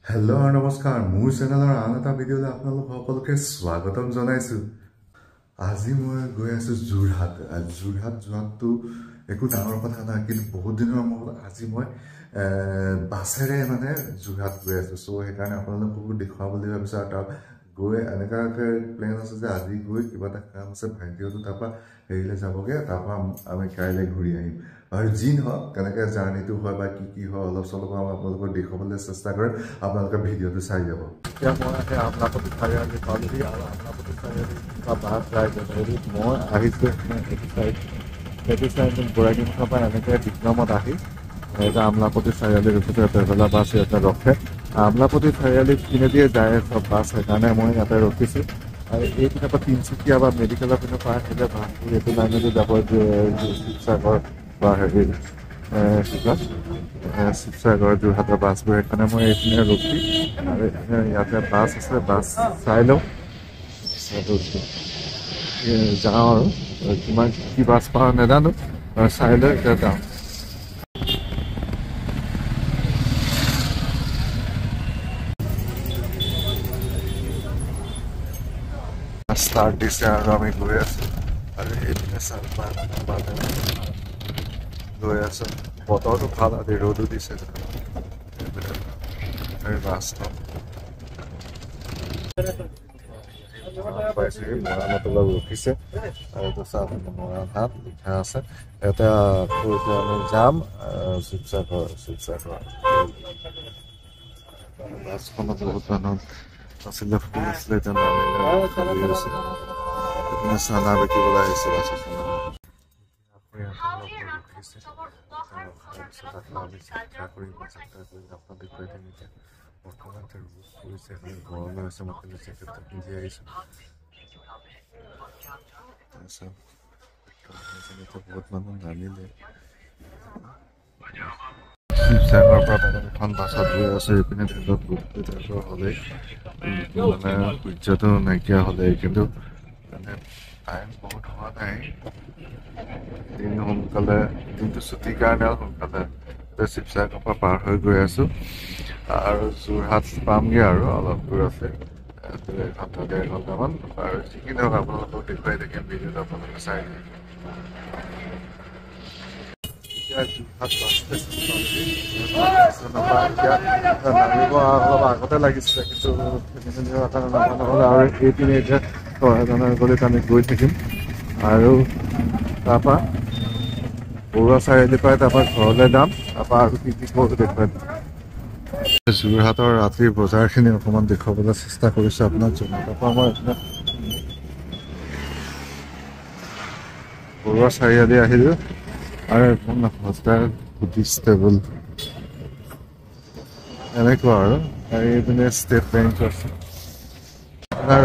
Hello' আৰু নমস্কাৰ মোৰ চেনেলৰ আন এটা ভিডিঅ'লৈ আপোনালোক সকলোকে স্বাগতম জনাইছোঁ। আজি মই গৈ আছোঁ যোৰহাট। যোৰহাট যোৱাটো একো ডাঙৰ কথা নহয়, কিন্তু বহুত দিনৰ মূৰত আজি মই বাছেৰে যোৰহাট গৈ আছোঁ। চ' সেইকাৰণে আপোনালোককো দেখুৱাবলৈ ভাবিছোঁ। আৰু তাত গৈ এনেকুৱাকৈ প্লেন আছে যে আজি গৈ কিবা এটা কাম আছে, ভাইটিহঁতো তাৰপৰা হেৰিলৈ যাবগৈ, তাৰপৰা আমি কাইলৈ ঘূৰি আহিম। আৰু যি নহওক কেনেকৈ জাৰ্ণিটো হয় বা কি হয় অলপ চলপ আপোনালোকক দেখুৱাবলৈ চেষ্টা কৰিম। আপোনালোকে ভিডিঅ'টো চাই যাব। এতিয়া মই আমলাপতি চাৰিআলি পালোহি আৰু আমলাপতি চাৰিআলি বাছ ৰাইড মই আহিছোঁ সেইটো চাইড বৰাইনী মুখৰ পৰা এনেকৈ বিক্ৰমত আহি এতিয়া আমলাপতি চাৰিআলি ৰখিছে। ট্ৰেভেলাৰ বাছ ইয়াতে ৰখে। আমলাপতি চাৰিআলি পিনেদিয়ে যায় চব বাছ, সেইকাৰণে মই ইয়াতে ৰখিছোঁ। আৰু এই পিনৰ পৰা তিনিচুকীয়া বা মেডিকেলৰ পিনৰ পৰা আহিলে বাছবোৰ এইটো লাইনতো যাব, শিৱসাগৰ বা হেৰি শিৱসাগৰ যোৰহাটৰ বাছবোৰ। সেইকাৰণে মই এইপিনে ৰখি আৰু ইয়াতে বাছ আছে, বাছ চাই লওঁ যাওঁ। আৰু কিমান কি বাছ পাওঁ নাজানো, চাই লৈ এতিয়া যাওঁ। ষ্টাৰ্ট দিছে আৰু আমি গৈ আছোঁ। আৰু এইপিনে গৈ আছোঁ। বতৰটো ভাল, আজি ৰ'দো দিছে। বাছটো পাইছেহি, মৰাণত অলপ ৰখিছে। আৰু এইটো চাওক মৰাণহাট লিখা আছে। এতিয়া আমি যাম শিৱসাগৰ। বাছখনত বহুত মানুহ আছিলে, ফুল আছিলে, এতিয়া নামিলে চানা বিকিবলৈ আহিছে বাছখনত। বৰ্তমান ৰ'দ পৰিছে, গৰমে হৈছে। মই কিন্তু জেকেটটো পিন্ধি আহিছোঁ। বহুত মানুহ নামিলে। শিৱসাগৰৰ পৰা এখন বাছত গৈ আছো। এইপিনে হ'লেই সূৰ্যটো নাইকিয়া হ'লেই, কিন্তু টাইম বহুত হোৱা নাই। দিনটো ছুটিৰ কাৰণে সোনকালে শিৱসাগৰৰ পৰা পাৰ হৈ গৈ আছো। আৰু যোৰহাট পামগৈ আৰু অলপ দূৰ আছে, 1-1.5 ঘণ্টামান। আৰু যিখিনি হওক আপোনালোকক দেখুৱাই থাকিম, ভিডিঅ'টো আপোনালোকে চাই দিম। নামিব অলপ আগতে লাগিছিলে, কিন্তু আৰু এইপিনে এতিয়া গলিত আমি গৈ থাকিম। আৰু তাৰপৰা বৰুৱা চাৰিআলিৰ পৰা তাৰপৰা ঘৰলৈ যাম। তাৰপৰা আৰু কি কৰোঁ দেখুৱাই দিম। যোৰহাটৰ ৰাতিৰ বজাৰখিনি অকণমান দেখুৱাবলৈ চেষ্টা কৰিছোঁ আপোনাক। তাৰপৰা মই বৰুৱা চাৰিআলি আহিলোঁ। আৰু এখন হোষ্টেল বুদ্ধিষ্ট টেবুল এনেকুৱা আৰু এইপিনে ষ্টেট বেংক আছে।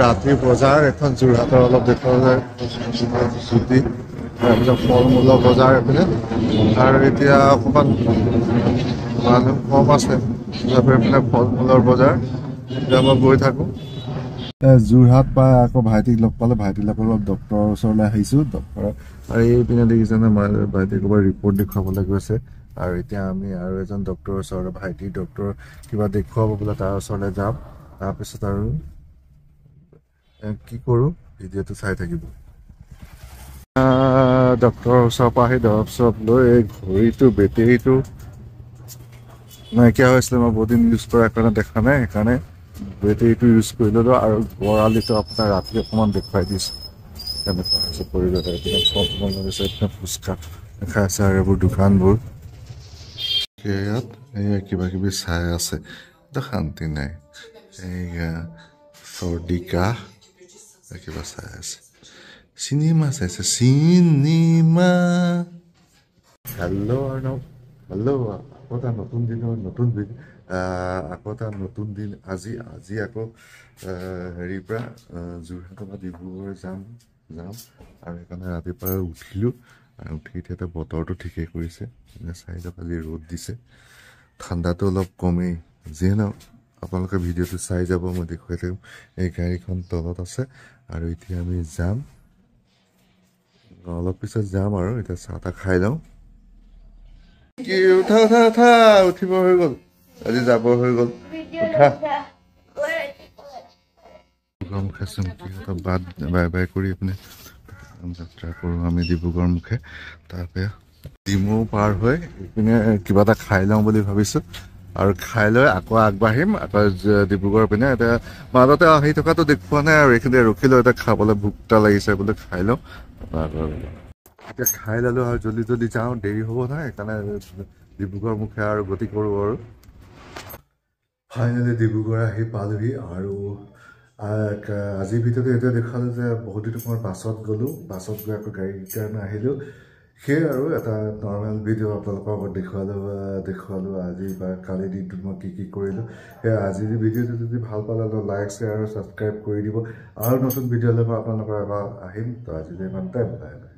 ৰাতিৰ বজাৰ এখন যোৰহাটৰ অলপ দেখুৱাবলৈ ছুটি ফল মূলৰ বজাৰ এইপিনে। আৰু এতিয়া অকণমান মানুহ কম আছে, এইপিনে ফল মূলৰ বজাৰ। এতিয়া মই গৈ থাকোঁ। যোৰহাট পাই আকৌ ভাইটিক লগ পালোঁ। ভাইটিৰ লগত অলপ ডক্টৰৰ ওচৰলৈ আহিছোঁ। ডক্টৰ আৰু এইপিনে দেখিছেনে, মই ভাইটিক ক'ৰবাত ৰিপৰ্ট দেখুৱাবলৈ গৈছে। আৰু এতিয়া আমি আৰু এজন ডক্টৰৰ ওচৰলৈ, ভাইটিৰ ডক্টৰ কিবা দেখুৱাব বোলে, তাৰ ওচৰলৈ যাম। তাৰপিছত আৰু কি কৰোঁ ভিডিঅ'টো চাই থাকিব। ডক্টৰৰ ওচৰৰ পৰা আহি দৰৱ চৰব লৈ এই ঘড়ীটো বেটেৰীটো নাইকিয়া হৈছিলে, মই বহুত দিন ইউজ কৰাৰ কাৰণে দেখা নাই, সেইকাৰণে বেটেৰীটো ইউজ কৰি ল'লোঁ। আৰু গড়ালিটো আপোনাৰ ৰাতি অকণমান দেখুৱাই দিছোঁ কেনেকুৱা হৈছে পৰিৱেশ। এইপিনে ফল মূল লাগিছে, এইপিনে ফুচকা দেখাই আছে আৰু এইবোৰ দোকানবোৰ। ইয়াত এয়া কিবা কিবি চাই আছে, শান্তি নাই। এয়া চৰ্দি কাহ কিবা চাই আছে। চিনেমা চাইছে, চিনেমা। Hello' আৰ্ণৱ, hello'. আকৌ এটা নতুন দিনৰ নতুন দিন। আজি আকৌ হেৰিৰ পৰা যোৰহাটৰ পৰা ডিব্ৰুগড় যাম। আৰু সেইকাৰণে ৰাতিপুৱা উঠিলোঁ। আৰু উঠি এতিয়া বতৰটো ঠিকেই কৰিছে, 4 আজি ৰ'দ দিছে, ঠাণ্ডাটো অলপ কমেই। যিয়ে নহওক আপোনালোকে ভিডিঅ'টো চাই যাব, মই দেখুৱাই থাকিম। এই গাড়ীখন তলত আছে আৰু এতিয়া আমি যাম, অলপ পিছত যাম। আৰু এতিয়া চাহ তাহ খাই লওঁ। কি উঠা উঠিব হৈ গ'ল, আজি যাব হৈ গ'ল। ডিব্ৰুগড় মুখে চিমকিহঁতক বাই বাই কৰি পিনে যাত্ৰা কৰোঁ আমি ডিব্ৰুগড় মুখে। তাৰপৰা ডিমৌ পাৰ হৈ ইপিনে কিবা এটা খাই লওঁ বুলি ভাবিছোঁ আৰু খাই লৈ আকৌ আগবাঢ়িম আকৌ ডিব্ৰুগড় পিনে। এতিয়া মাজতে আহি থকাটো দেখুওৱা নাই আৰু এইখিনি ৰখিলোঁ, এতিয়া খাবলৈ ভোক এটা লাগিছে বোলে খাই লওঁ। এতিয়া খাই ল'লোঁ আৰু জল্দি জল্দি যাওঁ, দেৰি হ'ব নহয়, সেইকাৰণে ডিব্ৰুগড় মুখে আৰু গতি কৰোঁ আৰু। ফাইনেলি ডিব্ৰুগড় আহি পালোহি আৰু আজিৰ ভিডিঅ'টো এইটোৱে দেখালোঁ যে বহুত দিনৰ মই বাছত গ'লোঁ, বাছত গৈ আকৌ গাড়ীৰ কাৰণে আহিলোঁ। সেয়ে আৰু এটা নৰ্মেল ভিডিঅ' আপোনালোকৰ আগত দেখুৱালোঁ আজি বা কালিৰ দিনটোত মই কি কৰিলোঁ। সেয়া আজিৰ ভিডিঅ'টো যদি ভাল পালে লাইক শ্বেয়াৰ আৰু ছাবস্ক্ৰাইব কৰি দিব আৰু নতুন ভিডিঅ'লৈ মই আপোনালোকৰ আগত আহিম। তো আজিলৈ ইমানতে, বাই বাই।